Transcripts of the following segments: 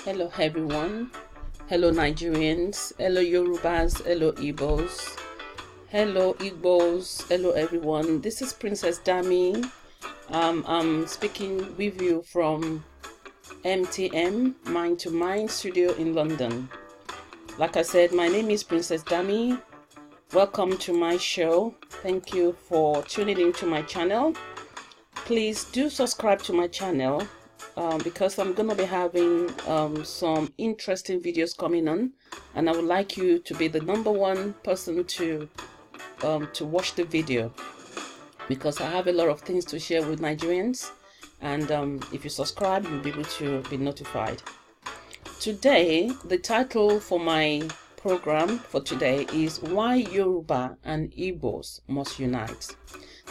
Hello everyone, hello Nigerians, hello Yorubas, hello Igbos, hello Igbos, hello everyone. This is Princess Dami. I'm speaking with you from MTM, Mind to Mind studio in London. Like I said, my name is Princess Dami. Welcome to my show. Thank you for tuning into my channel. Please do subscribe to my channel. Because I'm gonna be having some interesting videos coming on, and I would like you to be the #1 person to watch the video, because I have a lot of things to share with Nigerians, and if you subscribe, you'll be able to be notified. Today, the title for my program for today is Why Yoruba and Igbos Must Unite.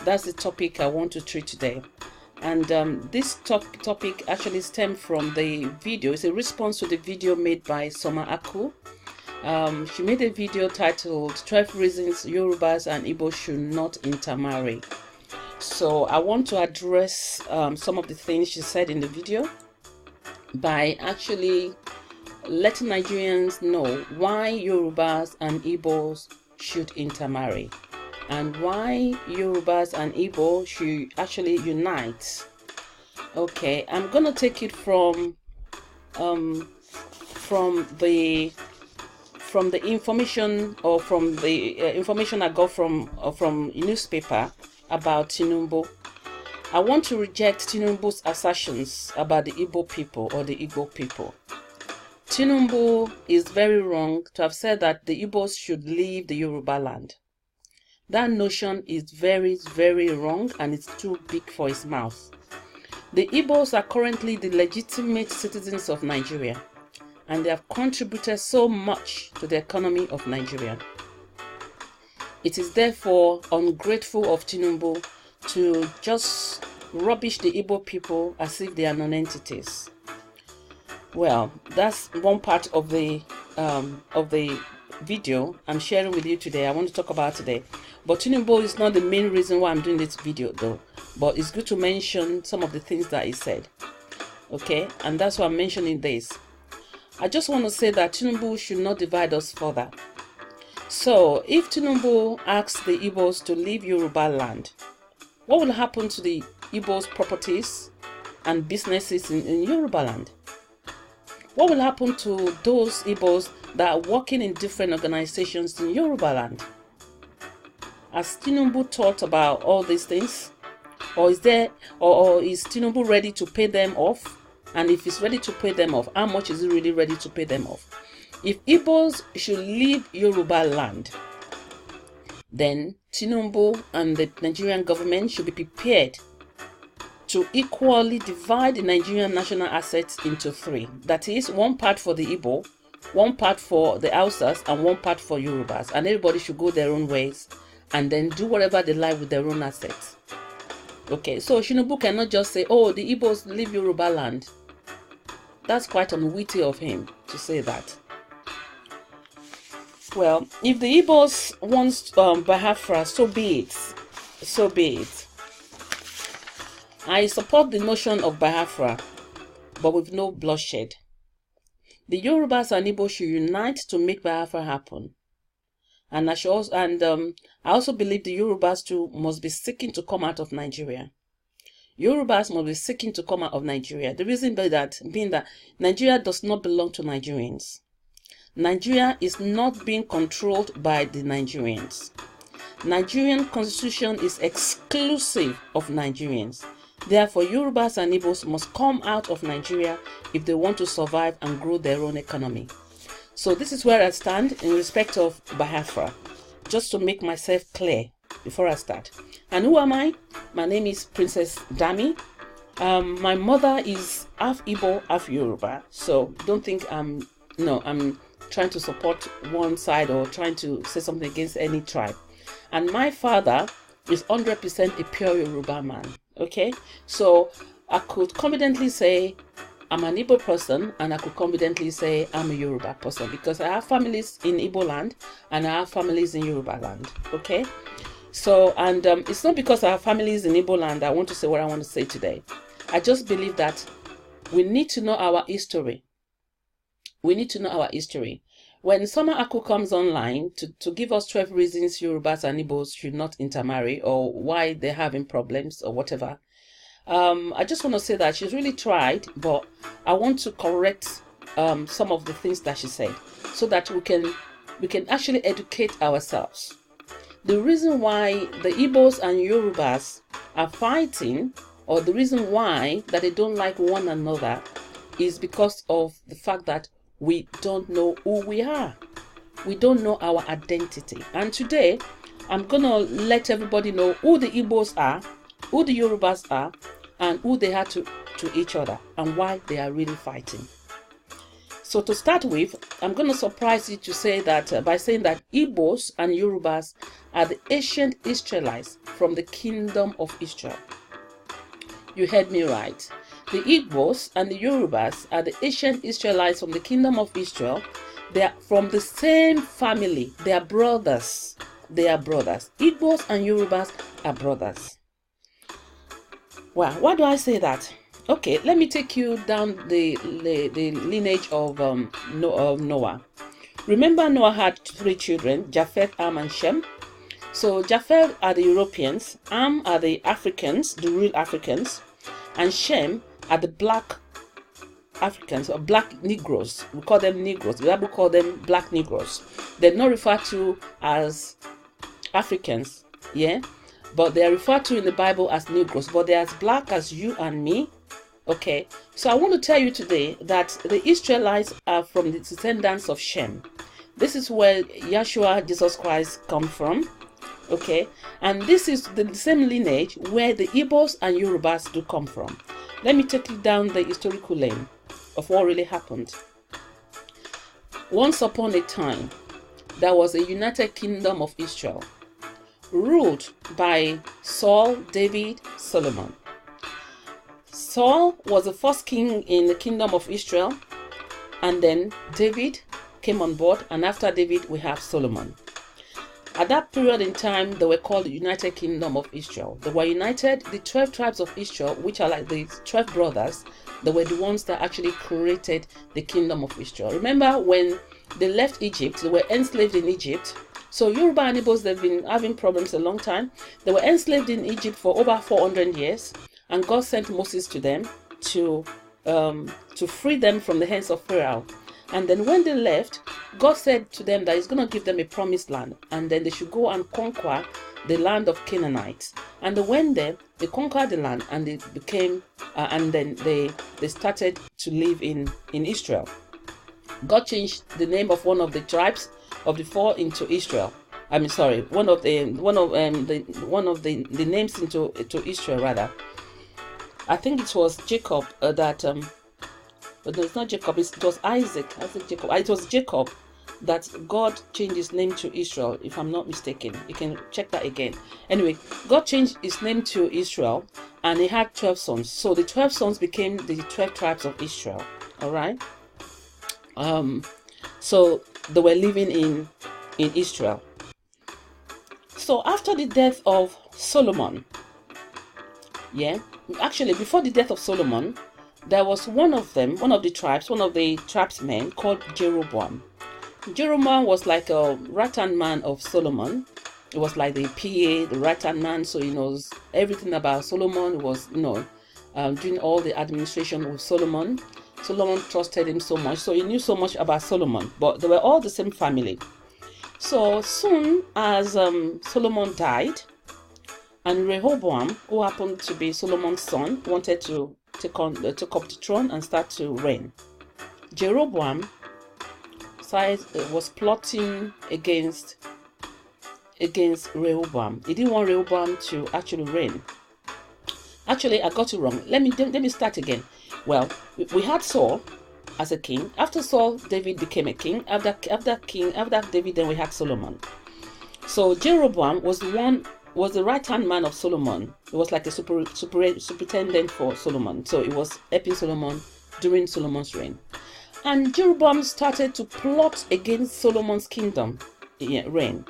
That's the topic I want to treat today. And this topic actually stemmed from the video. It's a response to the video made by Soma Aku. She made a video titled 12 Reasons Yorubas and Igbos Should Not Intermarry. So I want to address some of the things she said in the video by actually letting Nigerians know why Yorubas and Igbos should intermarry, and why Yorubas and Igbo should actually unite. Okay, I'm gonna take it from the information, or from the information I got from newspaper about Tinubu. I want to reject Tinubu's assertions about the Igbo people or the Igbo people. Tinubu is very wrong to have said that the Igbos should leave the Yoruba land. That notion is very, very wrong, and it's too big for his mouth. The Igbos are currently the legitimate citizens of Nigeria, and they have contributed so much to the economy of Nigeria. It is therefore ungrateful of Tinubu to just rubbish the Igbo people as if they are non-entities. Well, that's one part of the video I'm sharing with you today. I want to talk about today. But Tinubu is not the main reason why I'm doing this video though. But it's good to mention some of the things that he said. Okay, and that's why I'm mentioning this. I just want to say that Tinubu should not divide us further. So if Tinubu asks the Igbos to leave Yoruba land, what will happen to the Igbos' properties and businesses in Yoruba land? What will happen to those Igbos that are working in different organizations in Yoruba land? Has Tinubu thought about all these things? Or is Tinubu ready to pay them off? And if he's ready to pay them off, how much is he really ready to pay them off? If Igbos should leave Yoruba land, then Tinubu and the Nigerian government should be prepared to equally divide the Nigerian national assets into 3. That is, one part for the Igbo, one part for the Hausas, and one part for Yorubas. And everybody should go their own ways and then do whatever they like with their own assets. Okay, so Tinubu cannot just say, oh, the Igbos leave Yoruba land. That's quite unwitty of him to say that. Well, if the Igbos want Biafra, so be it. So be it. I support the notion of Biafra, but with no bloodshed. The Yorubas and Igbo should unite to make Biafra happen. And I also believe the Yorubas too must be seeking to come out of Nigeria. Yorubas must be seeking to come out of Nigeria. The reason being that Nigeria does not belong to Nigerians. Nigeria is not being controlled by the Nigerians. Nigerian constitution is exclusive of Nigerians. Therefore, Yorubas and Igbos must come out of Nigeria if they want to survive and grow their own economy. So this is where I stand in respect of Biafra, just to make myself clear before I start. And who am I? My name is Princess Dami. My mother is half Igbo, half Yoruba. So don't think I'm trying to support one side or trying to say something against any tribe. And my father is 100% a pure Yoruba man. Okay, so I could confidently say I'm an Igbo person, and I could confidently say I'm a Yoruba person, because I have families in Igbo land and I have families in Yoruba land. Okay, so and it's not because I have families in Igbo land I want to say what I want to say today. I just believe that we need to know our history. we need to know our history. When Summer Aku comes online to give us 12 reasons Yorubas and Igbos should not intermarry, or why they're having problems or whatever, I just want to say that she's really tried, but I want to correct some of the things that she said so that we can actually educate ourselves. The reason why the Igbos and Yorubas are fighting, or the reason why that they don't like one another, is because of the fact that we don't know who we are. We don't know our identity. And today, I'm going to let everybody know who the Igbos are, who the Yorubas are, and who they are to each other, and why they are really fighting. So to start with, I'm going to surprise you to say that by saying that Igbos and Yorubas are the ancient Israelites from the kingdom of Israel. You heard me right. The Igbos and the Yorubas are the ancient Israelites from the kingdom of Israel. They are from the same family. They are brothers. They are brothers. Igbos and Yorubas are brothers. Well, why do I say that? Okay, let me take you down the lineage of Noah. Remember, Noah had 3 children, Japheth, Ham, and Shem. So Japheth are the Europeans, Ham are the Africans, the real Africans, and Shem are the black Africans, or black Negroes. We call them Negroes. The Bible call them black Negroes. They're not referred to as Africans, yeah, but they are referred to in the Bible as Negroes, but they're as black as you and me. Okay, so I want to tell you today that the Israelites are from the descendants of Shem. This is where Yeshua, Jesus Christ, come from. Okay, and this is the same lineage where the Igbos and Yorubas do come from. Let me take you down the historical lane of what really happened. Once upon a time, there was a united kingdom of Israel, ruled by Saul, David, Solomon. Saul was the first king in the kingdom of Israel, and then David came on board, and after David we have Solomon. At that period in time, they were called the United Kingdom of Israel. They were united, the 12 tribes of Israel, which are like the 12 brothers, they were the ones that actually created the kingdom of Israel. Remember when they left Egypt, they were enslaved in Egypt. So Yoruba and Igbos, they've been having problems a long time. They were enslaved in Egypt for over 400 years. And God sent Moses to them to free them from the hands of Pharaoh. And then when they left, God said to them that He's going to give them a promised land, and then they should go and conquer the land of Canaanites. And they went there, they conquered the land, and they became, and then they started to live in Israel. God changed the name of one of the tribes of the 4 into Israel. I mean, sorry, one of the names into Israel rather. I think it was Jacob but no, it's not Jacob, it was Isaac. I think Jacob. It was Jacob that God changed his name to Israel, if I'm not mistaken. You can check that again. Anyway, God changed his name to Israel, and he had 12 sons. So the 12 sons became the 12 tribes of Israel. All right. So they were living in Israel. So after the death of Solomon, yeah, actually before the death of Solomon, there was one of the tribesmen called Jeroboam. Jeroboam was like a right-hand man of Solomon. It was like the PA, the right-hand man, so he knows everything about Solomon. He was, doing all the administration with Solomon. Solomon trusted him so much, so he knew so much about Solomon, but they were all the same family. So soon as Solomon died, and Rehoboam, who happened to be Solomon's son, wanted to took up the throne and start to reign. Jeroboam was plotting against Rehoboam. He didn't want Rehoboam to actually reign. Actually, I got it wrong. Let me start again. Well, we had Saul as a king. After Saul, David became a king. After David, then we had Solomon. So Jeroboam was the right-hand man of Solomon. It was like a superintendent for Solomon. So it was helping Solomon during Solomon's reign. And Jeroboam started to plot against Solomon's kingdom reign.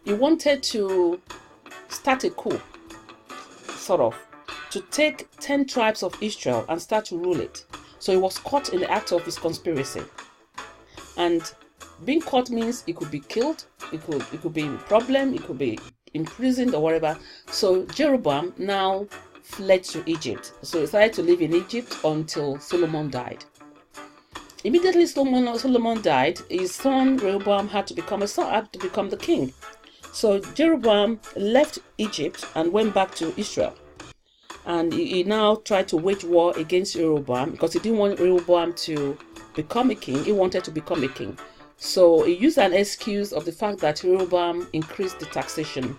He wanted to start a coup, sort of, to take 10 tribes of Israel and start to rule it. So he was caught in the act of his conspiracy. And being caught means it could be killed, it could be in problem, it could be imprisoned or whatever. So Jeroboam now fled to Egypt. So he decided to live in Egypt until Solomon died. Immediately Solomon died, his son Rehoboam had to become the king. So Jeroboam left Egypt and went back to Israel. And he now tried to wage war against Rehoboam because he didn't want Rehoboam to become a king. He wanted to become a king. So he used an excuse of the fact that Rehoboam increased the taxation.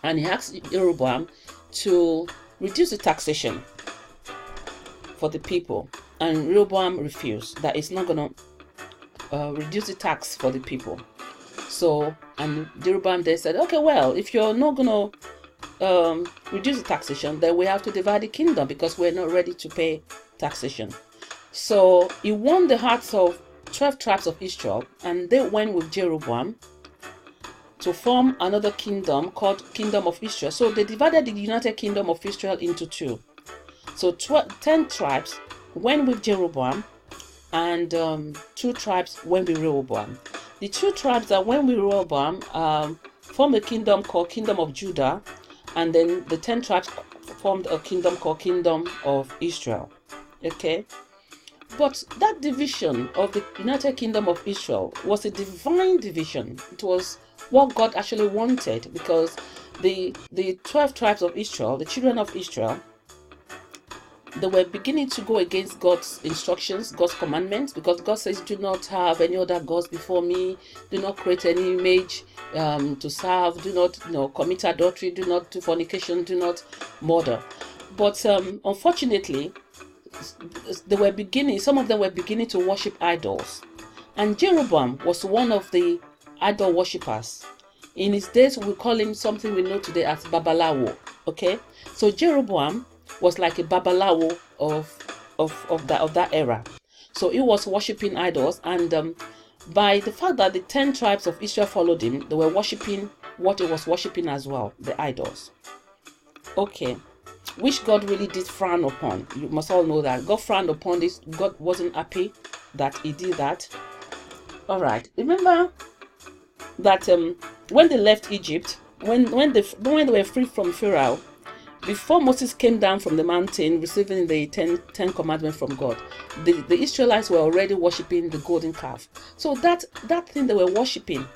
And he asked Rehoboam to reduce the taxation for the people. And Rehoboam refused, that it's not going to reduce the tax for the people. So, and Jeroboam then said, okay, well, if you're not going to reduce the taxation, then we have to divide the kingdom because we're not ready to pay taxation. So he won the hearts of 12 tribes of Israel, and they went with Jeroboam to form another kingdom called Kingdom of Israel. So they divided the United Kingdom of Israel into two. So 10 tribes went with Jeroboam, and 2 tribes went with Rehoboam. The 2 tribes that went with Rehoboam formed a kingdom called Kingdom of Judah, and then the 10 tribes formed a kingdom called Kingdom of Israel. Okay, but that division of the United Kingdom of Israel was a divine division. It was what God actually wanted, because the 12 tribes of Israel, the children of Israel, they were beginning to go against God's instructions, God's commandments, because God says, do not have any other gods before me, do not create any image to serve, do not commit adultery, do not do fornication, do not murder. But unfortunately, some of them were beginning to worship idols. And Jeroboam was one of the idol worshippers. In his days, we call him something we know today as Babalawo. Okay, so Jeroboam was like a babalawo of that era. So he was worshipping idols, and by the fact that the 10 tribes of Israel followed him, they were worshipping what he was worshipping as well, the idols. Okay, which God really did frown upon. You must all know that God frowned upon this. God wasn't happy that he did that. All right, remember that when they left Egypt, when they were free from Pharaoh, before Moses came down from the mountain receiving the 10 commandments from God, the Israelites were already worshipping the golden calf. So that thing they were worshipping,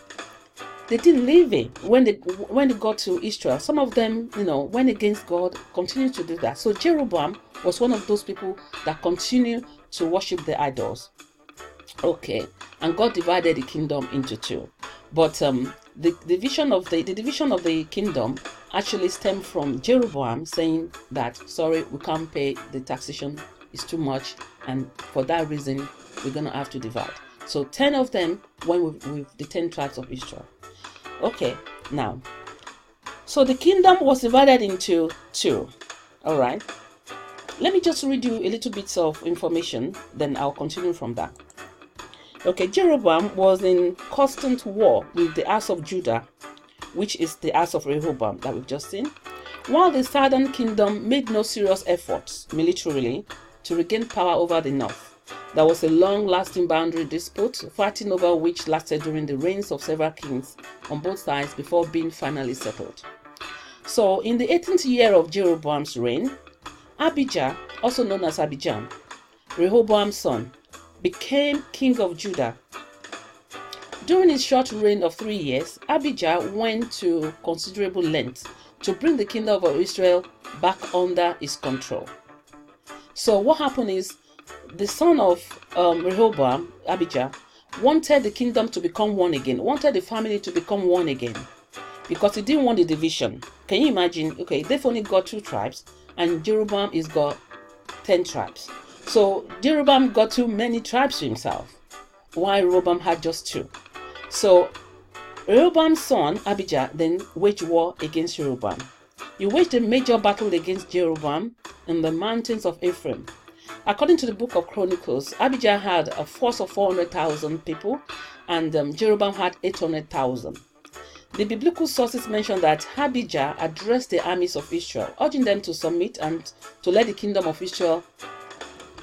they didn't leave it when they got to Israel. Some of them, went against God, continued to do that. So Jeroboam was one of those people that continued to worship the idols. Okay, and God divided the kingdom into 2. But the division of the kingdom actually stemmed from Jeroboam saying that, sorry, we can't pay the taxation, it's too much, and for that reason we're gonna have to divide. So 10 of them went with the 10 tribes of Israel. Okay, now, so the kingdom was divided into 2. All right, let me just read you a little bit of information, then I'll continue from that. Okay, Jeroboam was in constant war with the house of Judah, which is the house of Rehoboam that we've just seen, while the southern kingdom made no serious efforts militarily to regain power over the north. There was a long-lasting boundary dispute, fighting over which lasted during the reigns of several kings on both sides before being finally settled. So, in the 18th year of Jeroboam's reign, Abijah, also known as Abijam, Rehoboam's son, became king of Judah. During his short reign of 3 years, Abijah went to considerable lengths to bring the kingdom of Israel back under his control. So what happened is, the son of Rehoboam, Abijah, wanted the kingdom to become one again, wanted the family to become one again, because he didn't want the division. Can you imagine? Okay, they've only got 2 tribes, and Jeroboam has got 10 tribes. So Jeroboam got too many tribes to himself, while Rehoboam had just 2. So Rehoboam's son, Abijah, then waged war against Jeroboam. He waged a major battle against Jeroboam in the mountains of Ephraim. According to the book of Chronicles, Abijah had a force of 400,000 people, and Jeroboam had 800,000. The biblical sources mention that Abijah addressed the armies of Israel, urging them to submit and to let the kingdom of Israel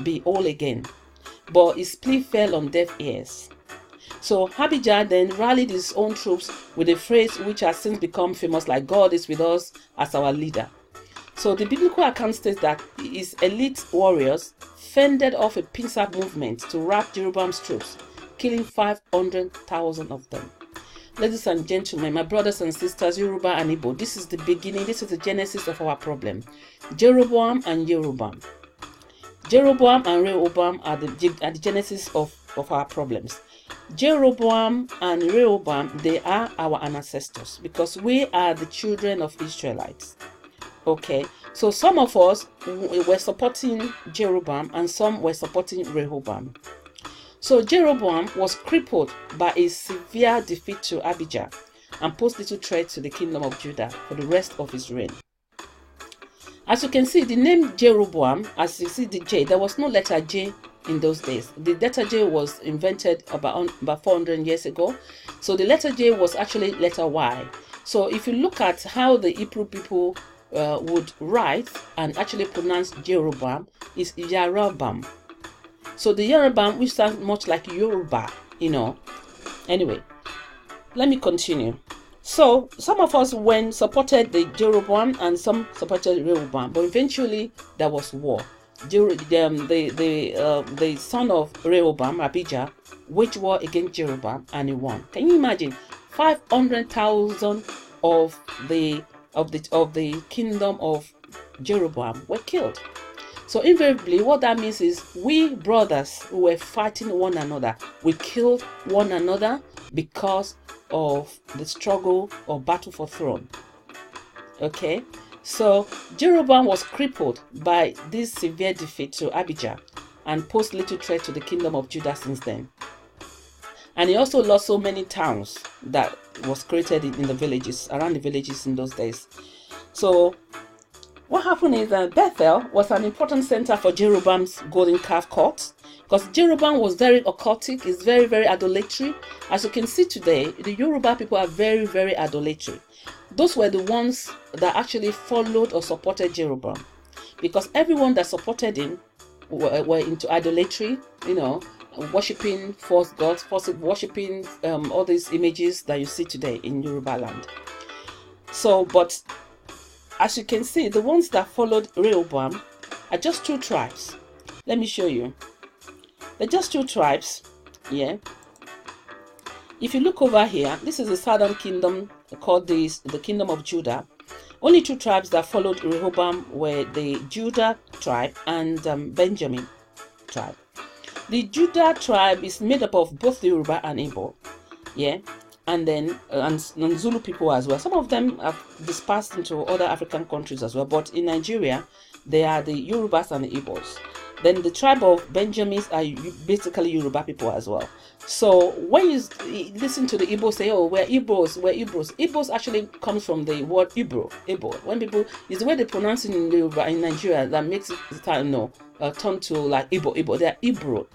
be whole again. But his plea fell on deaf ears. So Abijah then rallied his own troops with a phrase which has since become famous, like God is with us as our leader. So the biblical account states that his elite warriors fended off a pincer movement to wrap Jeroboam's troops, killing 500,000 of them. Ladies and gentlemen, my brothers and sisters, Yoruba and Igbo, this is the beginning, this is the genesis of our problem. Jeroboam and Jeroboam. Jeroboam and Rehoboam are the genesis of our problems. Jeroboam and Rehoboam, they are our ancestors because we are the children of Israelites. Okay, so some of us were supporting Jeroboam and some were supporting Rehoboam. So Jeroboam was crippled by a severe defeat to Abijah and posed little threat to the kingdom of Judah for the rest of his reign. As you can see, the name Jeroboam, as you see the J, there was no letter J in those days. The letter J was invented about 400 years ago. So the letter J was actually letter Y. So if you look at how the Hebrew people would write and actually pronounce Jeroboam, is Yarabam. So the Yarabam, which sounds much like Yoruba, you know. Anyway, let me continue. So some of us supported the Jeroboam and some supported Rehoboam, but eventually there was war. The son of Rehoboam, Abijah, waged war against Jeroboam and he won. Can you imagine? 500,000 of the kingdom of Jeroboam were killed. So invariably, what that means is we brothers who were fighting one another, we killed one another because of the struggle or battle for throne. Okay, so Jeroboam was crippled by this severe defeat to Abijah and posed little threat to the kingdom of Judah since then. And he also lost so many towns that was created in the villages, around the villages in those days. So what happened is that Bethel was an important center for Jeroboam's golden calf cult, because Jeroboam was very occultic, is very, very idolatry. As you can see today, the Yoruba people are very, very idolatry. Those were the ones that actually followed or supported Jeroboam, because everyone that supported him were into idolatry, you know, worshipping false gods, worshipping all these images that you see today in Yoruba land. So, but as you can see, the ones that followed Rehoboam are just two tribes. Let me show you. They're just two tribes. Yeah. If you look over here, this is the southern kingdom called the kingdom of Judah. Only two tribes that followed Rehoboam were the Judah tribe and Benjamin tribe. The Judah tribe is made up of both the Yoruba and Igbo, yeah, and then and Zulu people as well. Some of them have dispersed into other African countries as well, but in Nigeria, they are the Yorubas and the Igbos. Then the tribe of Benjamins are basically Yoruba people as well. So when you listen to the Igbos say, "Oh, we're Igbos, we're Igbos," Igbos actually comes from the word Igbo. When people, it's the way they pronounce it in Yoruba in Nigeria that makes it turn to like Igbo. They're Igbo.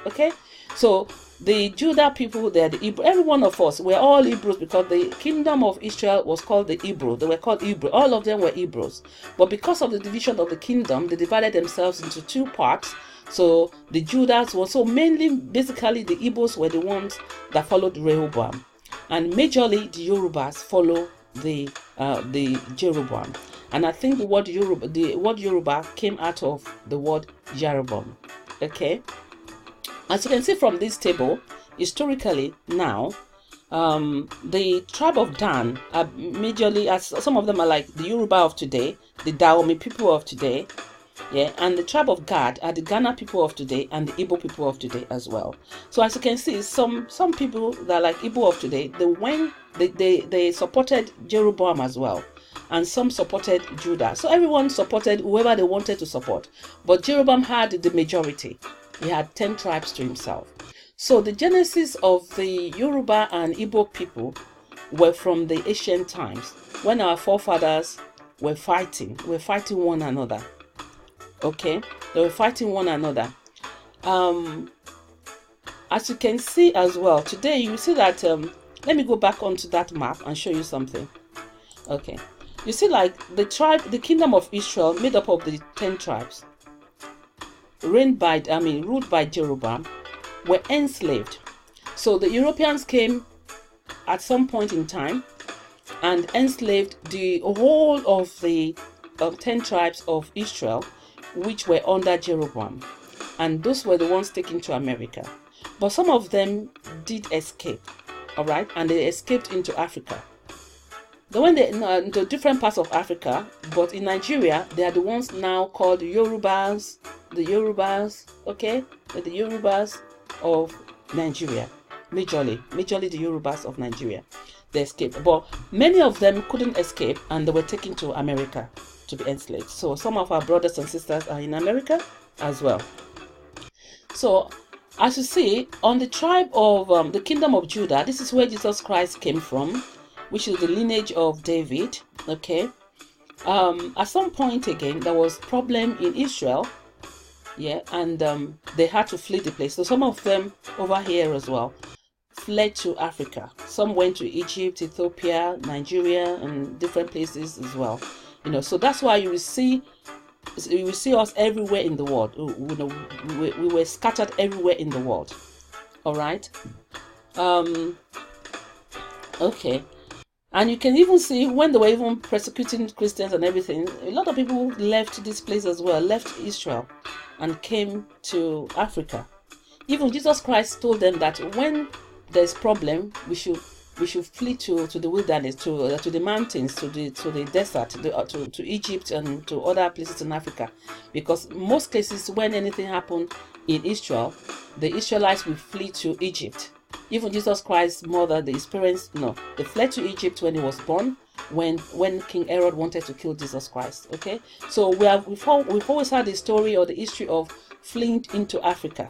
Okay, so the Judah people, they're the Igbo. Every one of us, we're all Hebrews because the kingdom of Israel was called the Hebrew. They were called Hebrew. All of them were Hebrews. But because of the division of the kingdom, they divided themselves into two parts. So the Judahs were mainly, basically, the Igbos were the ones that followed Rehoboam, and majorly the Yorubas follow the Jeroboam. And I think the word Yoruba came out of the word Jeroboam. Okay. As you can see from this table, historically now, the tribe of Dan are majorly, as some of them are like the Yoruba of today, the Dahomey people of today, yeah, and the tribe of Gad are the Ghana people of today and the Igbo people of today as well. So as you can see, some people that are like Igbo of today, they supported Jeroboam as well, and some supported Judah. So everyone supported whoever they wanted to support, but Jeroboam had the majority. He had 10 tribes to himself. So the genesis of the Yoruba and Igbo people were from the ancient times when our forefathers were fighting one another. Okay, they were fighting one another. As you can see as well, today you see that, let me go back onto that map and show you something. Okay, you see like the kingdom of Israel made up of the 10 tribes, ruled by Jeroboam, were enslaved. So the Europeans came at some point in time and enslaved the whole of the 10 tribes of Israel, which were under Jeroboam, and those were the ones taken to America. But some of them did escape, all right, and they escaped into Africa. They went into different parts of Africa, but in Nigeria, they are the ones now called Yorubas, okay, the Yorubas of Nigeria, majorly the Yorubas of Nigeria. They escaped, but many of them couldn't escape, and they were taken to America to be enslaved. So some of our brothers and sisters are in America as well. So as you see, on the tribe of the kingdom of Judah, this is where Jesus Christ came from, which is the lineage of David. Okay, at some point again there was problem in Israel, yeah, and they had to flee the place. So some of them over here as well fled to Africa. Some went to Egypt, Ethiopia, Nigeria, and different places as well. You know, so that's why you will see us everywhere in the world. You know, we were scattered everywhere in the world. All right. Okay. And you can even see when they were even persecuting Christians and everything, a lot of people left this place as well, left Israel and came to Africa. Even Jesus Christ told them that when there's problem, we should flee to the wilderness, to the mountains, to the desert, to Egypt and to other places in Africa, because most cases when anything happened in Israel, the Israelites will flee to Egypt. Even Jesus Christ's mother, they fled to Egypt when he was born, when King Herod wanted to kill Jesus Christ. Okay, so we've always had the story or the history of fleeing into Africa.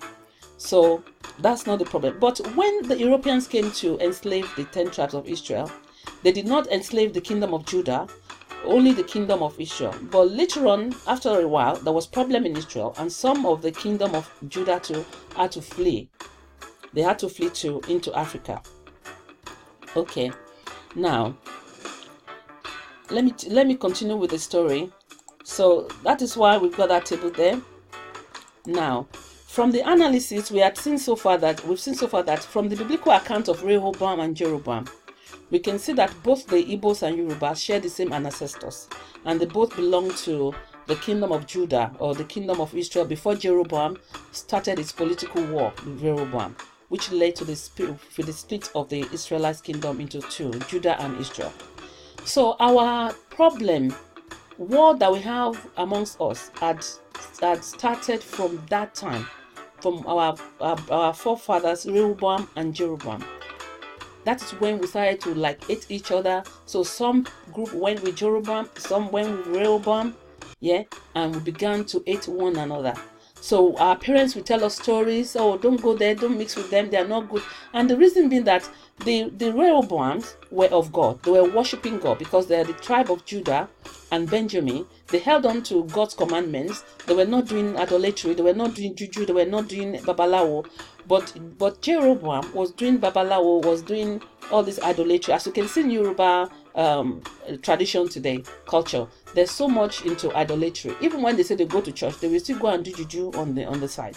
So that's not the problem. But when the Europeans came to enslave the 10 tribes of Israel, they did not enslave the kingdom of Judah, only the kingdom of Israel. But later on, after a while, there was problem in Israel, and some of the kingdom of Judah had to flee. They had to flee into Africa. Okay, now let me continue with the story. So that is why we've got that table there. Now, from the analysis we've seen so far that from the biblical account of Rehoboam and Jeroboam, we can see that both the Igbos and Yoruba share the same ancestors, and they both belong to the kingdom of Judah or the kingdom of Israel before Jeroboam started his political war with Rehoboam, which led to the split of the Israelite kingdom into two, Judah and Israel. So our war that we have amongst us had started from that time, from our forefathers Rehoboam and Jeroboam. That is when we started to hate each other. So some group went with Jeroboam, some went with Rehoboam, yeah, and we began to hate one another. So our parents will tell us stories, oh, don't go there, don't mix with them, they are not good. And the reason being that the Rehoboams were of God. They were worshiping God because they are the tribe of Judah and Benjamin. They held on to God's commandments. They were not doing idolatry, they were not doing juju, they were not doing babalawo. But Jeroboam was doing babalawo, was doing all this idolatry. As you can see in Yoruba tradition today, culture, there's so much into idolatry. Even when they say they go to church, they will still go and do juju on the side.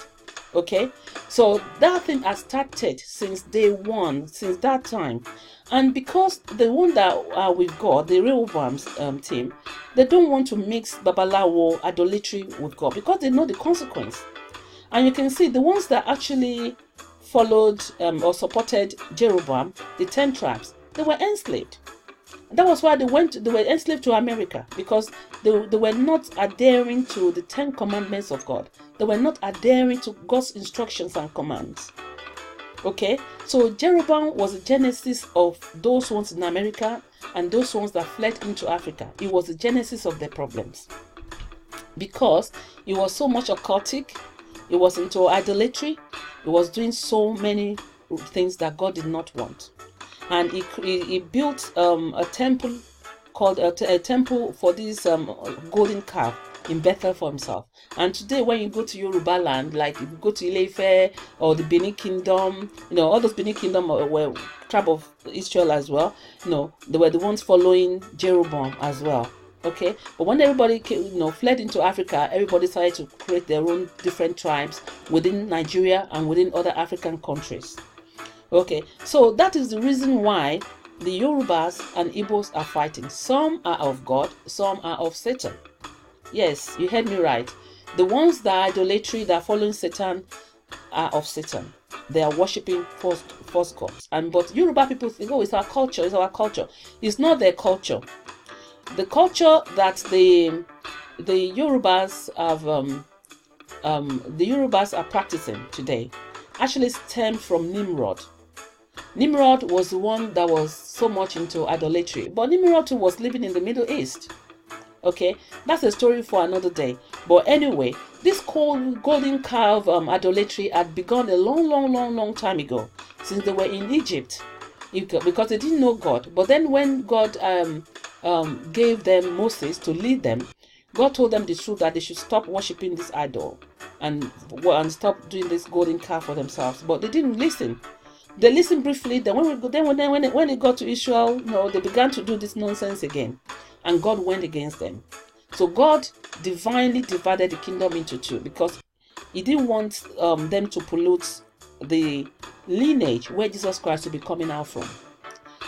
Okay, so that thing has started since day one, since that time. And because the one that are with God, the Rehoboam's team, they don't want to mix babalawo, idolatry with God, because they know the consequence. And you can see the ones that actually followed or supported Jeroboam, the 10 tribes, they were enslaved. That was why they were enslaved to America, because they were not adhering to the 10 commandments of God. They were not adhering to God's instructions and commands. Okay, so Jeroboam was the genesis of those ones in America and those ones that fled into Africa. It was the genesis of their problems, because it was so much occultic, it was into idolatry, it was doing so many things that God did not want. And he built a temple called a temple for this golden calf in Bethel for himself. And today when you go to Yoruba land, like if you go to Ile-Ife or the Benin Kingdom, all those Benin Kingdom were tribe of Israel as well, they were the ones following Jeroboam as well. Okay, but when everybody came, fled into Africa, everybody started to create their own different tribes within Nigeria and within other African countries. Okay, so that is the reason why the Yorubas and Igbos are fighting. Some are of God, some are of Satan. Yes, you heard me right. The ones that are idolatry, that are following Satan, are of Satan. They are worshipping false gods. But Yoruba people think, oh, it's our culture, it's our culture. It's not their culture. The culture that the Yorubas have the Yorubas are practicing today actually stemmed from Nimrod. Nimrod was the one that was so much into idolatry, but Nimrod too was living in the Middle East. Okay, that's a story for another day. But anyway, this golden calf idolatry had begun a long time ago, since they were in Egypt, because they didn't know God. But then when God gave them Moses to lead them, God told them the truth, that they should stop worshiping this idol and stop doing this golden calf for themselves. But they didn't listen. They listened briefly. Then when it got to Israel, they began to do this nonsense again, and God went against them. So God divinely divided the kingdom into two, because He didn't want them to pollute the lineage where Jesus Christ will be coming out from.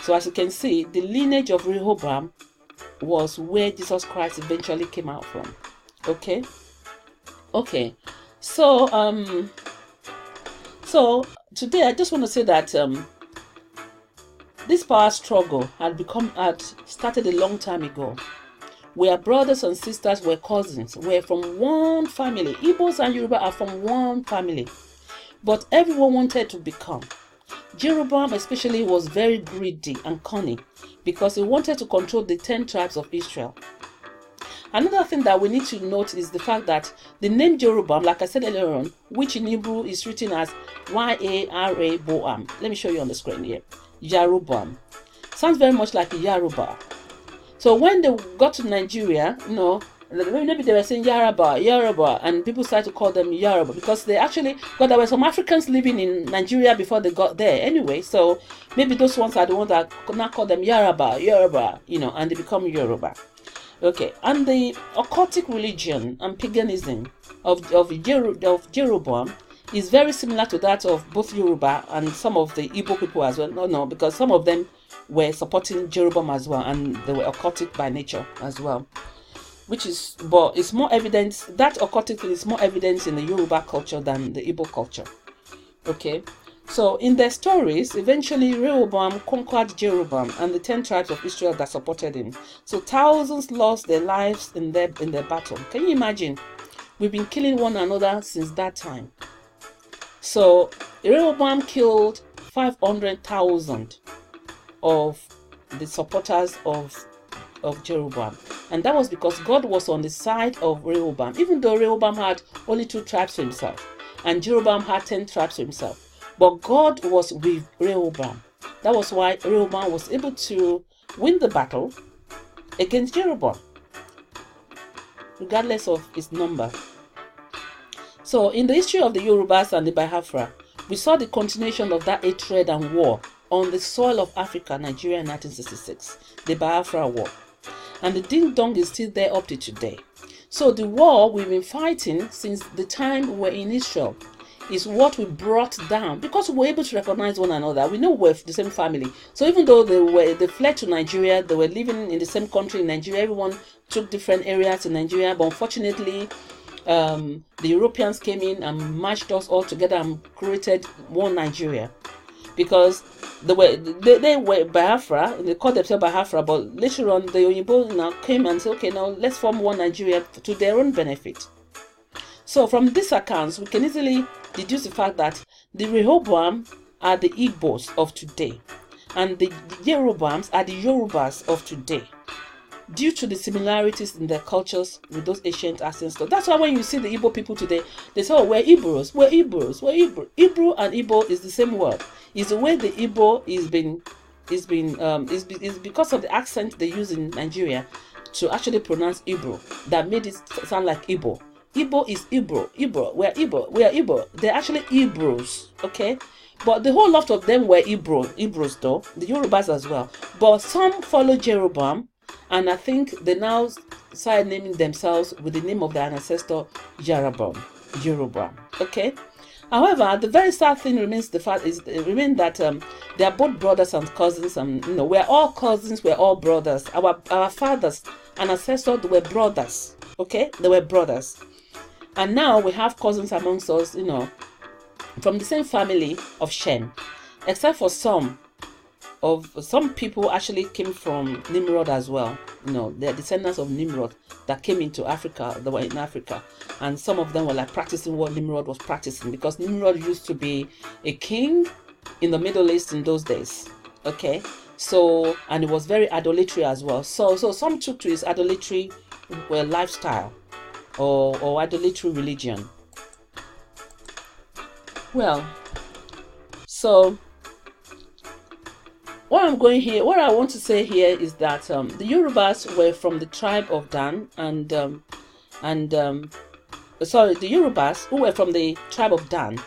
So as you can see, the lineage of Rehoboam was where Jesus Christ eventually came out from. Okay. So today I just want to say that this power struggle had started a long time ago. We are brothers and sisters, we're cousins, we're from one family. Igbos and Yoruba are from one family, but everyone wanted to become. Jeroboam especially was very greedy and cunning, because he wanted to control the 10 tribes of Israel. Another thing that we need to note is the fact that the name Jeroboam, like I said earlier on, which in Hebrew is written as Y-A-R-A-B-O-A-M. Let me show you on the screen here. Jeroboam. Sounds very much like Yoruba. So when they got to Nigeria, maybe they were saying Yoruba, and people started to call them Yoruba, because there were some Africans living in Nigeria before they got there anyway. So maybe those ones are the ones that now call them Yoruba, and they become Yoruba. Okay, and the occultic religion and paganism of Jeroboam is very similar to that of both Yoruba and some of the Igbo people as well. No, because some of them were supporting Jeroboam as well, and they were occultic by nature as well. But it's more evident, that occultic thing is more evident in the Yoruba culture than the Igbo culture. Okay, so in their stories, eventually Rehoboam conquered Jeroboam and the 10 tribes of Israel that supported him. So thousands lost their lives in their battle. Can you imagine? We've been killing one another since that time. So Rehoboam killed 500,000 of the supporters of Jeroboam, and that was because God was on the side of Rehoboam, even though Rehoboam had only 2 tribes for himself and Jeroboam had 10 tribes for himself. But God was with Rehoboam. That was why Rehoboam was able to win the battle against Jeroboam, regardless of his number. So in the history of the Yorubas and the Biafra, we saw the continuation of that hatred and war on the soil of Africa, Nigeria in 1966, the Biafra War. And the ding-dong is still there up to today. So the war we've been fighting since the time we were in Israel is what we brought down, because we were able to recognize one another. We know we're the same family. So even though they fled to Nigeria, they were living in the same country in Nigeria, everyone took different areas in Nigeria, but unfortunately, the Europeans came in and matched us all together and created one Nigeria, because they were Biafra, they called themselves Biafra, but later on the Oyinbo now came and said, okay, now let's form one Nigeria to their own benefit. So from these accounts, we can easily deduce the fact that the Rehoboam are the Igbos of today, and the Jeroboams are the Yorubas of today, due to the similarities in their cultures with those ancient ancestors. That's why when you see the Igbo people today, they say, oh, we're Igbos, we're Igbos, we're Igbo. Igbo and Igbo is the same word. It's the way the Igbo is because of the accent they use in Nigeria to actually pronounce Igbo that made it sound like Igbo. Igbo is Igbo. Igbo, we're Igbo, we are Igbo. They're actually Igbos, okay? But the whole lot of them were Igbos though, the Yorubas as well. But some follow Jeroboam, And I think they now started naming themselves with the name of their ancestor, Yoruba. Okay. However, the very sad thing remains that they are both brothers and cousins, and we're all cousins, we're all brothers. Our fathers and ancestors were brothers. Okay, they were brothers, and now we have cousins amongst us, from the same family of Shem, except for some people actually came from Nimrod as well. They're descendants of Nimrod that came into Africa, that were in Africa, and some of them were like practicing what Nimrod was practicing, because Nimrod used to be a king in the Middle East in those days. Okay, so, and it was very idolatry as well. So some took to his idolatry lifestyle or idolatry religion. Well, so what I want to say here is that the Yorubas were from the tribe of Dan, the Yorubas who were from the tribe of Dan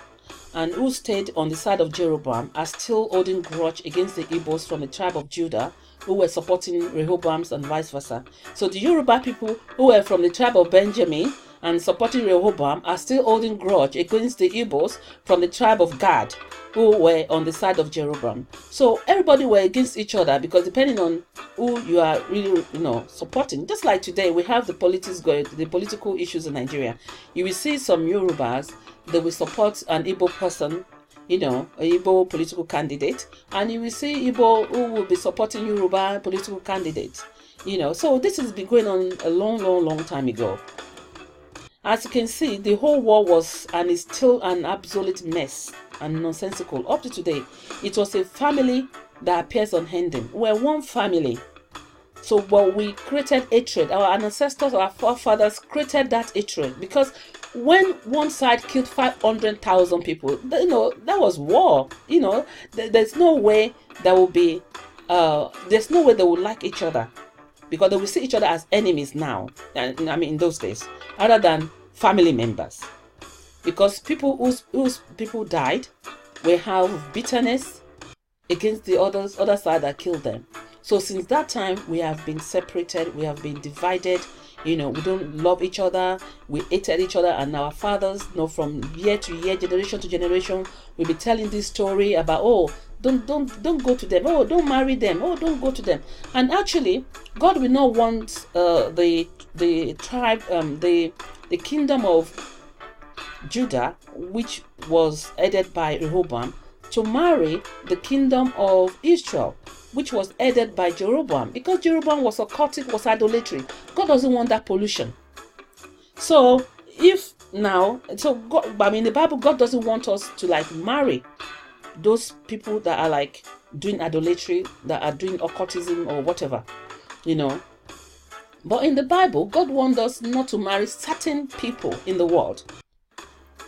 and who stayed on the side of Jeroboam are still holding grudge against the Igbos from the tribe of Judah who were supporting Rehoboam and vice versa. So the Yoruba people who were from the tribe of Benjamin and supporting Rehoboam are still holding grudge against the Igbos from the tribe of Gad who were on the side of Jeroboam. So everybody were against each other, because depending on who you are really, supporting. Just like today, we have the political issues in Nigeria. You will see some Yorubas, they will support an Igbo person, an Igbo political candidate, and you will see Igbo who will be supporting Yoruba political candidate. So this has been going on a long time ago. As you can see, the whole war was and is still an absolute mess and nonsensical. Up to today, it was a family that appears unending. We're one family. So, but we created hatred. Our ancestors, our forefathers created that hatred, because when one side killed 500,000 people, that was war. There's no way there will be, there's no way they will like each other, because they will see each other as enemies now. In those days, other than family members, because people whose people died will have bitterness against the other side that killed them. So since that time, we have been separated, we have been divided. We don't love each other, we hated each other, and our fathers, from year to year, generation to generation, will be telling this story about, don't go to them, don't marry them, don't go to them. And actually, God will not want the tribe, the kingdom of Judah, which was headed by Rehoboam, to marry the kingdom of Israel, which was headed by Jeroboam, because Jeroboam was occultic, was idolatry. God doesn't want that pollution. So God, in the Bible, God doesn't want us to marry those people that are doing idolatry, that are doing occultism or whatever, But in the Bible, God wants us not to marry certain people in the world.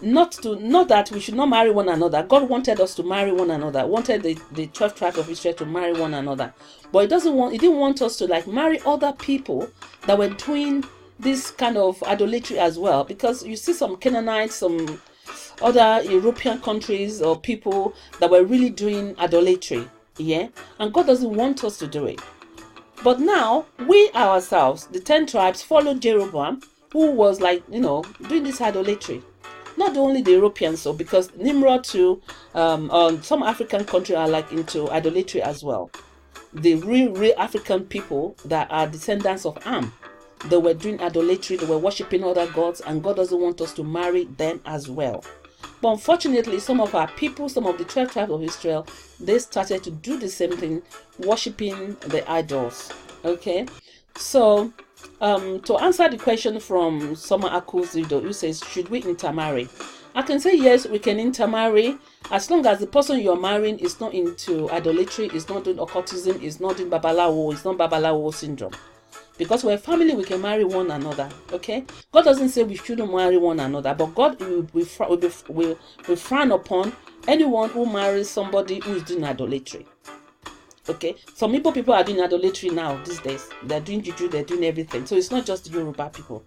Not that we should not marry one another. God wanted us to marry one another, wanted the 12 tribes of Israel to marry one another. But He didn't want us to marry other people that were doing this kind of idolatry as well. Because you see some Canaanites, some other European countries or people that were really doing idolatry. Yeah? And God doesn't want us to do it. But now, we ourselves, the 10 tribes, followed Jeroboam, who was doing this idolatry. Not only the Europeans, because Nimrod too, some African countries are into idolatry as well. The real African people that are descendants of Ham, they were doing idolatry, they were worshipping other gods, and God doesn't want us to marry them as well. But unfortunately, some of our people, some of the 12 tribes of Israel, they started to do the same thing, worshipping the idols. Okay, so to answer the question from Summer Akuzido, who says, should we intermarry? I can say yes, we can intermarry, as long as the person you're marrying is not into idolatry, is not doing occultism, is not doing babalawo, it's not babalawo syndrome. Because we're a family, we can marry one another. Okay, God doesn't say we shouldn't marry one another, but God will frown upon anyone who marries somebody who is doing idolatry. Okay, some Igbo people are doing idolatry now these days. They're doing juju, they're doing everything. So it's not just the Yoruba people.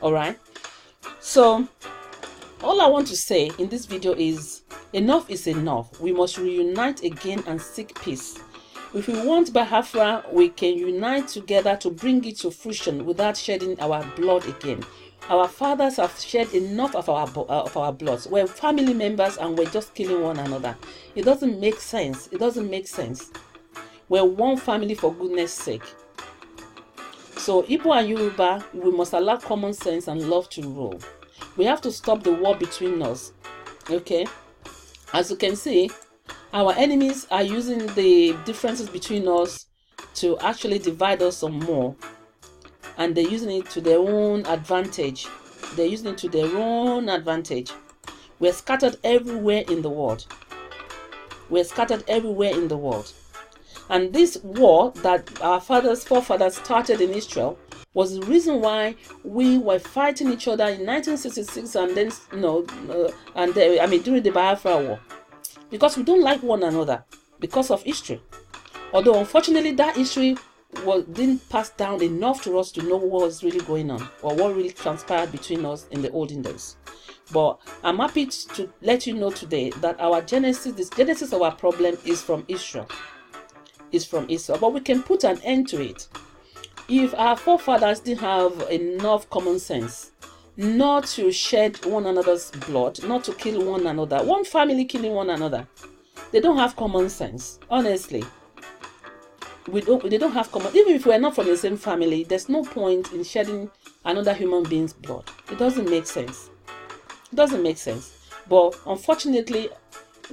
Alright, so all I want to say in this video is enough is enough. We must reunite again and seek peace. If we want Biafra, we can unite together to bring it to fruition without shedding our blood again. Our fathers have shed enough of our blood. We're family members and we're just killing one another. It doesn't make sense. It doesn't make sense. We're one family, for goodness sake. So Igbo and Yoruba, we must allow common sense and love to rule. We have to stop the war between us. Okay? As you can see, our enemies are using the differences between us to actually divide us some more. And they're using it to their own advantage. They're using it to their own advantage. We're scattered everywhere in the world. We're scattered everywhere in the world. And this war that our forefathers started in Israel was the reason why we were fighting each other in 1966 and then, during the Biafra War. Because we don't like one another because of history. Although, unfortunately, that history didn't pass down enough to us to know what was really going on or what really transpired between us in the olden days. But I'm happy to let you know today that the genesis of our problem is from Israel. But we can put an end to it. If our forefathers didn't have enough common sense not to shed one another's blood, not to kill one another, one family killing one another, they don't have common sense, honestly. They don't have common. Even if we're not from the same family, there's no point in shedding another human being's blood. It doesn't make sense. It doesn't make sense. But unfortunately,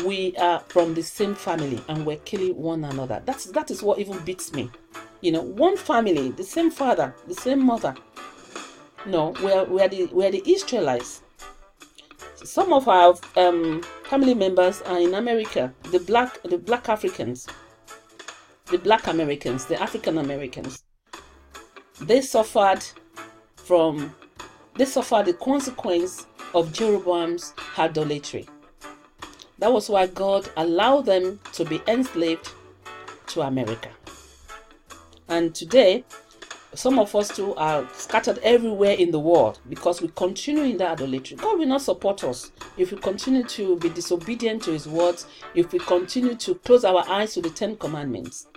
we are from the same family and we're killing one another. That is what even beats me. One family, the same father, the same mother. No, we're the Israelites. Some of our family members are in America. The black Africans. The black Americans, the African Americans, they suffered the consequence of Jeroboam's idolatry. That was why God allowed them to be enslaved to America. And today, some of us too are scattered everywhere in the world because we continue in that idolatry. God will not support us if we continue to be disobedient to His words, if we continue to close our eyes to the 10 Commandments.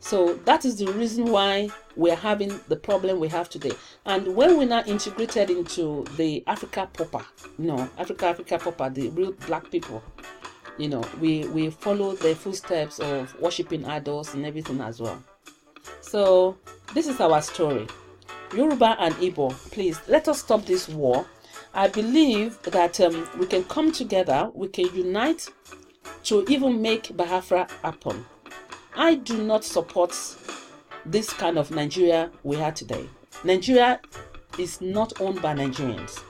So that is the reason why we're having the problem we have today. And when we're now integrated into the Africa proper, the real black people, we follow the footsteps of worshiping idols and everything as well. So this is our story. Yoruba and Igbo, please let us stop this war. I believe that we can come together, we can unite to even make Biafra happen. I do not support this kind of Nigeria we have today. Nigeria is not owned by Nigerians.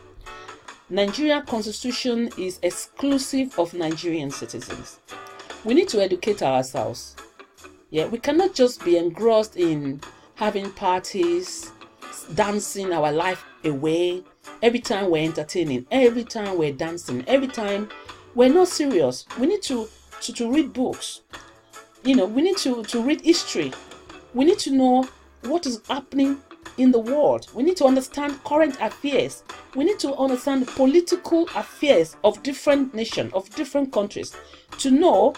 Nigeria constitution is exclusive of Nigerian citizens. We need to educate ourselves. Yeah, we cannot just be engrossed in having parties, dancing our life away. Every time we're entertaining, every time we're dancing, every time we're not serious. We need to read books. We need to read history. We need to know what is happening in the world. We need to understand current affairs. We need to understand political affairs of different nations, of different countries, to know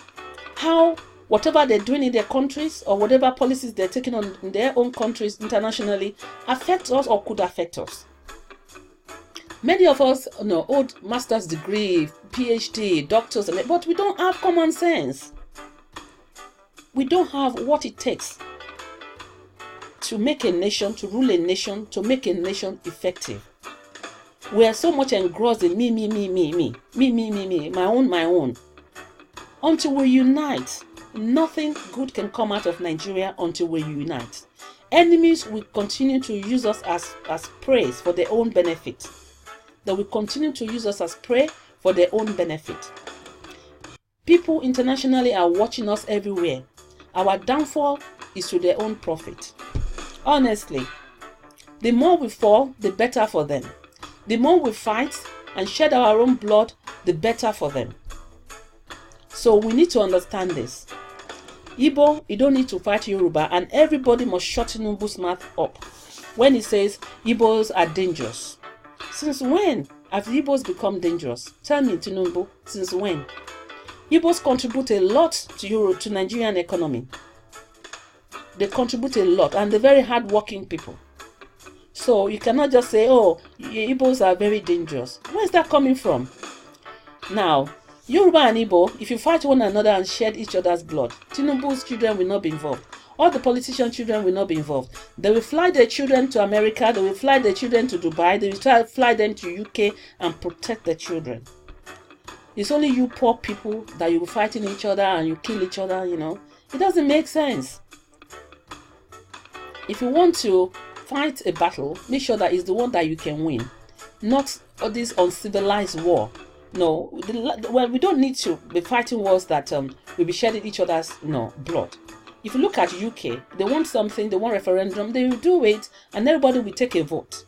how whatever they're doing in their countries or whatever policies they're taking on in their own countries internationally affect us or could affect us. Many of us hold master's degree, PhD, doctors, but we don't have common sense. We don't have what it takes to make a nation, to rule a nation, to make a nation effective. We are so much engrossed in me, my own. Until we unite, nothing good can come out of Nigeria until we unite. Enemies will continue to use us as prey for their own benefit. They will continue to use us as prey for their own benefit. People internationally are watching us everywhere. Our downfall is to their own profit. Honestly, the more we fall, the better for them. The more we fight and shed our own blood, the better for them. So we need to understand this. Igbo, you don't need to fight Yoruba, and everybody must shut Tinubu's mouth up when he says Igbos are dangerous. Since when have Igbos become dangerous? Tell me, Tinubu, since when? Igbos contribute a lot to Nigerian economy. They contribute a lot, and they're very hardworking people. So you cannot just say, oh, Igbos are very dangerous. Where is that coming from? Now, Yoruba and Igbo, if you fight one another and shed each other's blood, Tinubu's children will not be involved. All the politicians' children will not be involved. They will fly their children to America, they will fly their children to Dubai, they will fly them to UK and protect their children. It's only you poor people that you will fighting each other and you kill each other, you know. It doesn't make sense. If you want to fight a battle, make sure that it's the one that you can win, not all this uncivilized war. No, well, we don't need to be fighting wars that will be shedding each other's blood. If you look at UK, they want something, they want referendum, they will do it, and everybody will take a vote.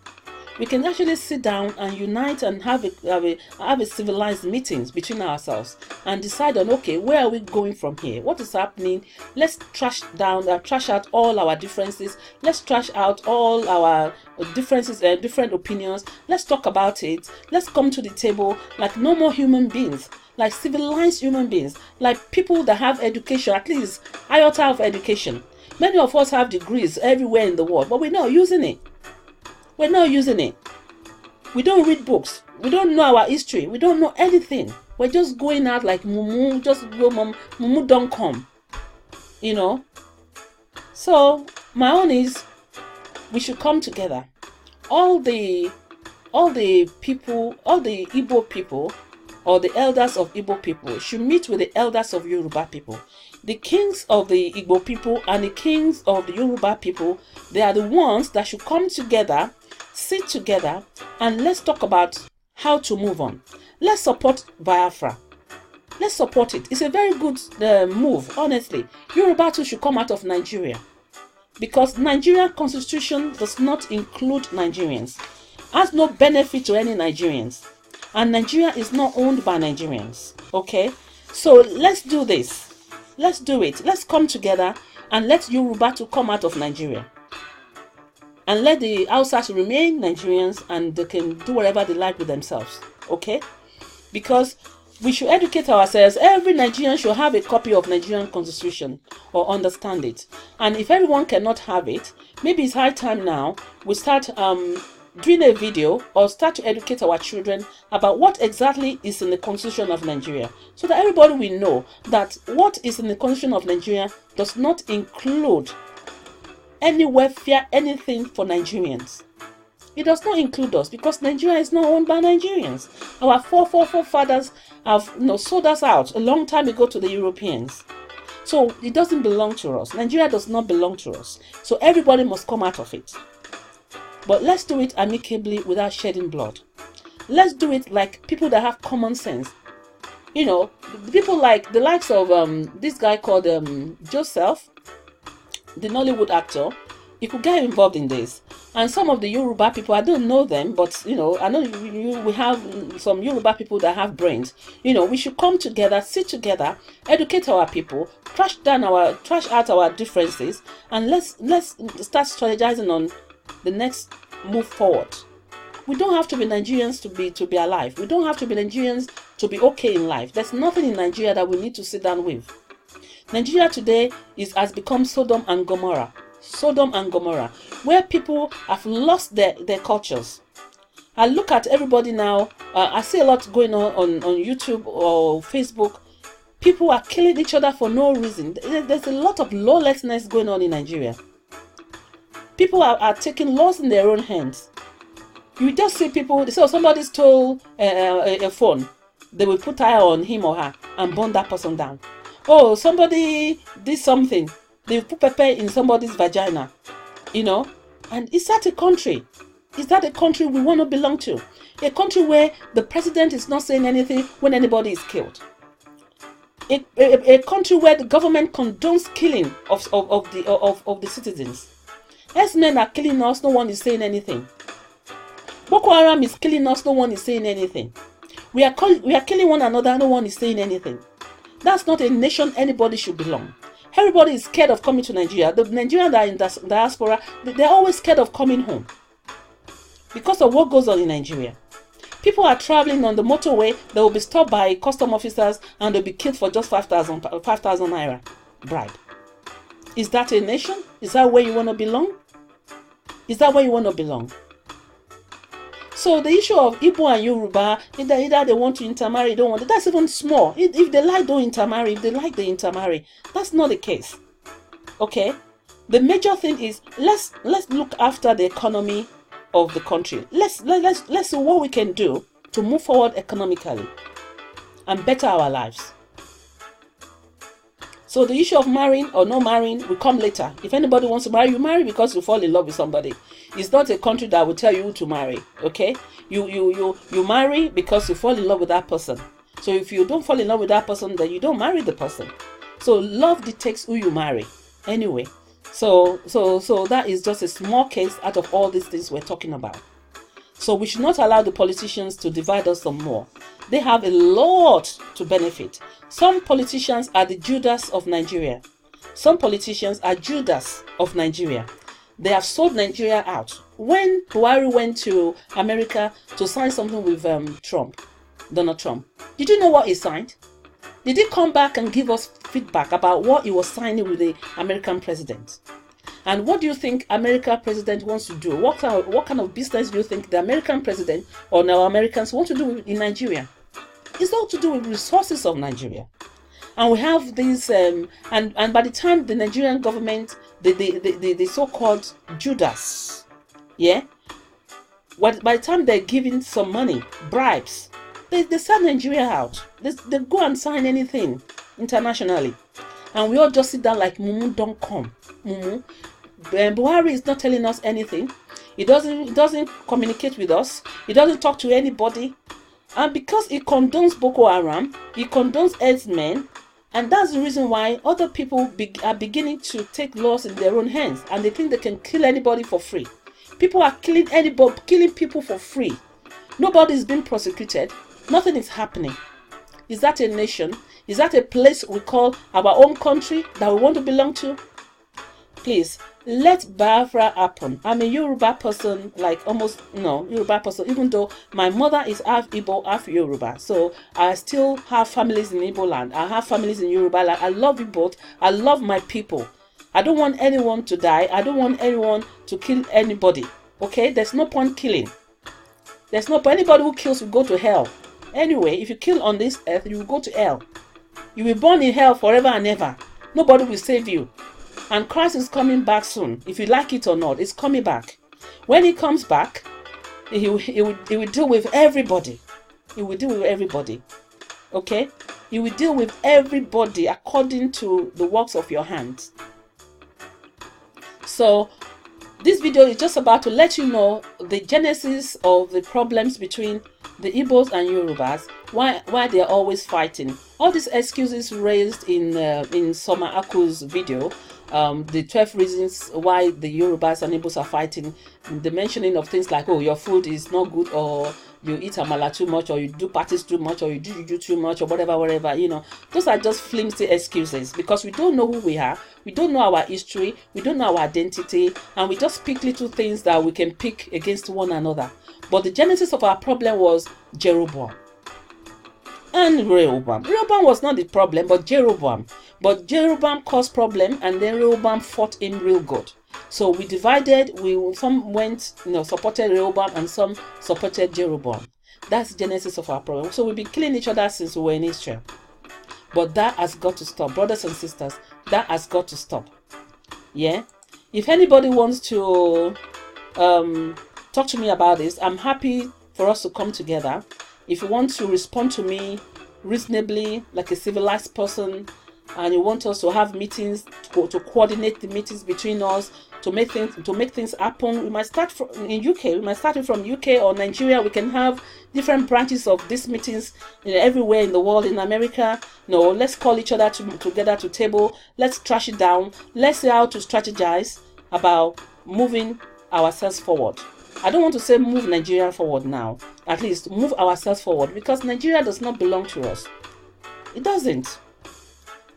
We can actually sit down and unite and have a civilized meetings between ourselves and decide on, okay, where are we going from here? What is happening? Let's trash out all our differences. Let's trash out all our differences and different opinions. Let's talk about it. Let's come to the table like normal human beings, like civilized human beings, like people that have education, at least iota of education. Many of us have degrees everywhere in the world, but we're not using it. We're not using it. We don't read books. We don't know our history. We don't know anything. We're just going out like mumu, just go mumu don't come. You know? So my own is we should come together. All the people, all the Igbo people or the elders of Igbo people should meet with the elders of Yoruba people. The kings of the Igbo people and the kings of the Yoruba people, they are the ones that should come together, sit together, and let's talk about how to move on. Let's support Biafra. Let's support it. It's a very good move, honestly. Yoruba too should come out of Nigeria, because Nigerian constitution does not include Nigerians, has no benefit to any Nigerians, and Nigeria is not owned by Nigerians. Okay, so let's do this. Let's do it. Let's come together and let Yoruba to come out of Nigeria, and let the Hausas remain Nigerians, and they can do whatever they like with themselves. Okay, because we should educate ourselves. Every Nigerian should have a copy of Nigerian constitution or understand it. And if everyone cannot have it, maybe it's high time now we start doing a video or start to educate our children about what exactly is in the constitution of Nigeria, so that everybody will know that what is in the constitution of Nigeria does not include any welfare, anything for Nigerians. It does not include us, because Nigeria is not owned by Nigerians. Our forefathers have sold us out a long time ago to the Europeans. So it doesn't belong to us. Nigeria does not belong to us. So everybody must come out of it. But let's do it amicably without shedding blood. Let's do it like people that have common sense. You know, people like the likes of this guy called Joseph, the Nollywood actor. You could get involved in this. And some of the Yoruba people, I don't know them, but I know we have some Yoruba people that have brains. We should come together, sit together, educate our people, trash out our differences, and let's start strategizing on the next move forward. We don't have to be Nigerians to be alive. We don't have to be Nigerians to be okay in life. There's nothing in Nigeria that we need to sit down with. Nigeria today has become Sodom and Gomorrah. Sodom and Gomorrah, where people have lost their cultures. I look at everybody now. I see a lot going on YouTube or Facebook. People are killing each other for no reason. There's a lot of lawlessness going on in Nigeria. People are taking laws in their own hands. You just see people, so somebody stole a phone. They will put tire on him or her and burn that person down. Oh, somebody did something. They put pepper in somebody's vagina, and is that a country? Is that a country we want to belong to? A country where the president is not saying anything when anybody is killed. A country where the government condones killing of the citizens. S-men are killing us, no one is saying anything. Boko Haram is killing us, no one is saying anything. We are killing one another, no one is saying anything. That's not a nation anybody should belong. Everybody is scared of coming to Nigeria. The Nigerians that are in the diaspora, they're always scared of coming home because of what goes on in Nigeria. People are traveling on the motorway. They will be stopped by custom officers and they'll be killed for just 5,000 naira bribe. Is that a nation? Is that where you want to belong? Is that where you want to belong? So the issue of Igbo and Yoruba, either they want to intermarry, don't want to, that's even small. If they like, don't intermarry. If they like, they intermarry. That's not the case. Okay? The major thing is let's look after the economy of the country. Let's see what we can do to move forward economically and better our lives. So the issue of marrying or not marrying will come later. If anybody wants to marry, you marry because you fall in love with somebody. It's not a country that will tell you who to marry. Okay? You marry because you fall in love with that person. So if you don't fall in love with that person, then you don't marry the person. So love dictates who you marry. Anyway, so that is just a small case out of all these things we're talking about. So we should not allow the politicians to divide us some more. They have a lot to benefit. Some politicians are the Judas of Nigeria. Some politicians are Judas of Nigeria. They have sold Nigeria out. When Buhari went to America to sign something with Donald Trump, did you know what he signed? Did he come back and give us feedback about what he was signing with the American president? And what do you think American president wants to do? What kind of business do you think the American president or now Americans want to do in Nigeria? It's all to do with resources of Nigeria. And we have these, and by the time the Nigerian government, the so-called Judas, yeah, by the time they're giving some money, bribes, they sell Nigeria out. They go and sign anything internationally. And we all just sit down like, Mumu, don't come. Mumu. Buhari is not telling us anything. He doesn't communicate with us. He doesn't talk to anybody. And because he condones Boko Haram, he condones herdsmen, and that's the reason why other people are beginning to take laws in their own hands, and they think they can kill anybody for free. People are killing people for free. Nobody is being prosecuted. Nothing is happening. Is that a nation? Is that a place we call our own country that we want to belong to? Please, let Biafra happen. I'm a Yoruba person, Yoruba person, even though my mother is half Igbo, half Yoruba. So I still have families in Igbo land. I have families in Yoruba land. I love you both. I love my people. I don't want anyone to die. I don't want anyone to kill anybody. Okay? There's no point killing. There's no point. Anybody who kills will go to hell. Anyway, if you kill on this earth, you will go to hell. You will be born in hell forever and ever. Nobody will save you. And Christ is coming back soon. If you like it or not, it's coming back. When he comes back, he will deal with everybody. He will deal with everybody. Okay? He will deal with everybody according to the works of your hands. So, this video is just about to let you know the genesis of the problems between the Igbos and Yorubas, why they are always fighting. All these excuses raised in Soma Aku's video, the 12 reasons why the Yorubas and Igbos are fighting, the mentioning of things like, oh, your food is not good, or you eat amala too much, or you do parties too much, or you do juju too much, or whatever, you know. Those are just flimsy excuses because we don't know who we are, we don't know our history, we don't know our identity, and we just pick little things that we can pick against one another. But the genesis of our problem was Jeroboam and Rehoboam. Rehoboam was not the problem, but Jeroboam. But Jeroboam caused problem, and then Rehoboam fought him real good. So we divided. Some went, supported Rehoboam, and some supported Jeroboam. That's the genesis of our problem. So we've been killing each other since we were in Israel. But that has got to stop, brothers and sisters. That has got to stop. Yeah. If anybody wants to talk to me about this, I'm happy for us to come together. If you want to respond to me reasonably, like a civilized person, and you want us to have meetings, to coordinate the meetings between us, to make things happen, we might start in UK. We might start it from UK or Nigeria. We can have different branches of these meetings everywhere in the world. In America, let's call each other together to table. Let's trash it down. Let's see how to strategize about moving ourselves forward. I don't want to say move Nigeria forward now. At least move ourselves forward, because Nigeria does not belong to us. It doesn't.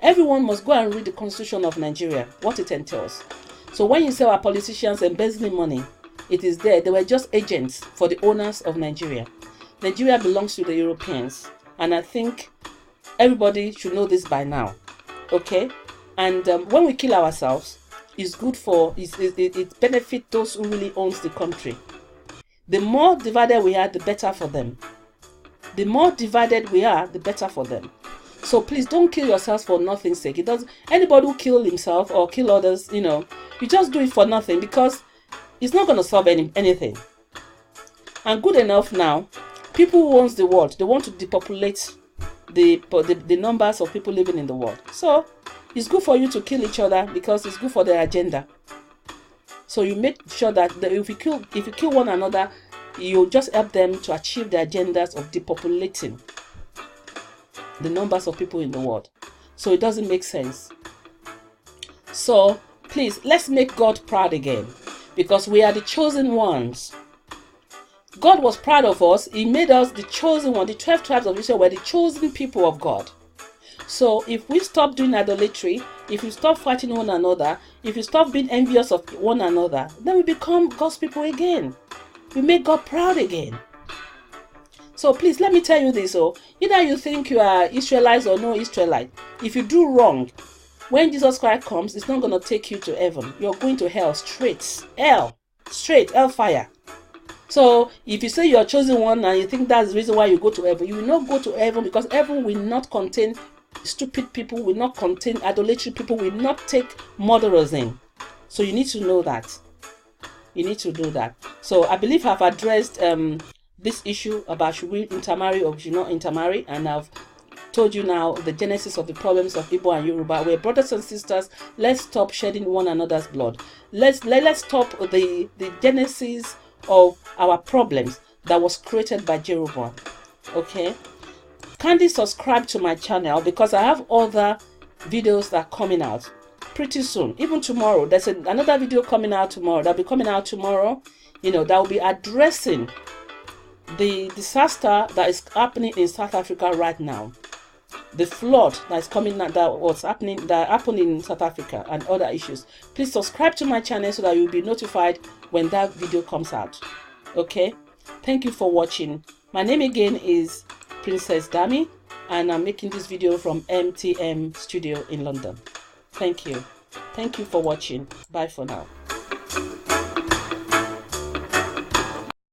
Everyone must go and read the Constitution of Nigeria, what it entails. So when you say our politicians embezzling money, it is there. They were just agents for the owners of Nigeria. Nigeria belongs to the Europeans, and I think everybody should know this by now. Okay, and when we kill ourselves, it's good for it benefits those who really owns the country. The more divided we are, the better for them. The more divided we are, the better for them. So please don't kill yourselves for nothing's sake. It does. Anybody who kill himself or kill others, you know, you just do it for nothing, because it's not going to solve anything. And good enough now, people who owns the world, they want to depopulate the numbers of people living in the world. So it's good for you to kill each other, because it's good for their agenda. So you make sure that if you kill one another, you just help them to achieve the agendas of depopulating the numbers of people in the world. So it doesn't make sense. So please, let's make God proud again, because we are the chosen ones. God was proud of us. He made us the chosen one. The 12 tribes of Israel were the chosen people of God. So if we stop doing idolatry, if we stop fighting one another, if we stop being envious of one another, then we become God's people again. We make God proud again. So please, let me tell you this. Either you think you are Israelites or no Israelite. If you do wrong, when Jesus Christ comes, it's not going to take you to heaven. You're going to hell straight. Hell fire. So if you say you're chosen one and you think that's the reason why you go to heaven, you will not go to heaven, because heaven will not contain stupid people, will not contain idolatry people, will not take murderers in. So you need to know that. You need to do that. So I believe I've addressed this issue about should we intermarry or should not intermarry, and I've told you now the genesis of the problems of Igbo and Yoruba. We're brothers and sisters. Let's stop shedding one another's blood. Let's stop the genesis of our problems that was created by Jeroboam. Okay, kindly subscribe to my channel, because I have other videos that are coming out pretty soon. Even tomorrow, there's another video coming out tomorrow. That'll be coming out tomorrow. You know, that will be addressing the disaster that is happening in South Africa right now, the flood that is coming, that happened in South Africa, and other issues. Please subscribe to my channel so that you'll be notified when that video comes out. Okay, thank you for watching. My name again is Princess Dami, and I'm making this video from MTM Studio in London. Thank you for watching. Bye for now.